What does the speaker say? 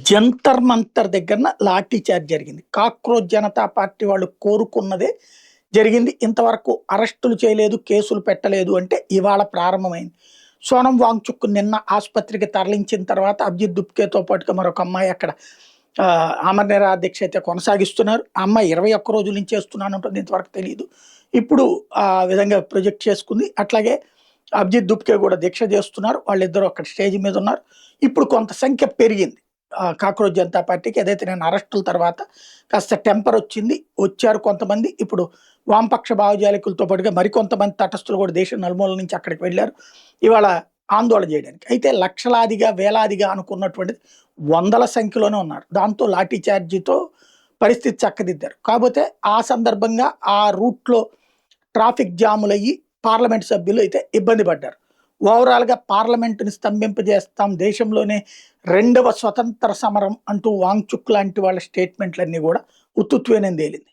Jantar Mantar దగ్గరన lathi charge జరిగింది. Cockroach Janata party వాళ్ళు కోరుకున్నదే జరిగింది. ఇంతవరకు అరెస్టులు చేయలేదు, కేసులు పెట్టలేదు అంటే ఇవాళ ప్రారంభమైంది. సోనం వాంగ్చుక్ నిన్న ఆసుపత్రికి తరలించిన తర్వాత అభిజిత్ దుప్కేతో పాటుగా మరొక అమ్మాయి అక్కడ ఆమరణ నిరాదీక్ష అయితే కొనసాగిస్తున్నారు. ఆ అమ్మాయి 21 రోజుల నుంచి చేస్తున్నాను ఉంటుంది, ఇంతవరకు తెలియదు. ఇప్పుడు ఆ విధంగా ప్రొజెక్ట్ చేసుకుంది. అట్లాగే అభిజిత్ దుప్కే కూడా దీక్ష చేస్తున్నారు. వాళ్ళిద్దరూ అక్కడ స్టేజ్ మీద ఉన్నారు. ఇప్పుడు కొంత సంఖ్య పెరిగింది కాక్రోచ్ జనతా పార్టీకి. ఏదైతే నేను అరెస్టుల తర్వాత కాస్త టెంపర్ వచ్చింది, వచ్చారు కొంతమంది. ఇప్పుడు వామపక్ష భావజాలికులతో పాటుగా మరికొంతమంది తటస్థులు కూడా దేశం నలుమూలల నుంచి అక్కడికి వెళ్ళారు ఇవాళ ఆందోళన చేయడానికి. అయితే లక్షలాదిగా వేలాదిగా అనుకున్నటువంటిది వందల సంఖ్యలోనే ఉన్నారు. దాంతో లాఠీ చార్జీతో పరిస్థితి చక్కదిద్దారు. కాకపోతే ఆ సందర్భంగా ఆ రూట్లో ట్రాఫిక్ జాములయ్యి పార్లమెంట్ సభ్యులు అయితే ఇబ్బంది పడ్డారు. ఓవరాల్గా పార్లమెంటుని స్తంభింపజేస్తాం, దేశంలోనే రెండవ స్వతంత్ర సమరం అంటూ వాంగ్చుక్ లాంటి వాళ్ళ స్టేట్మెంట్లన్నీ కూడా ఉత్తుత్వేనని తేలింది.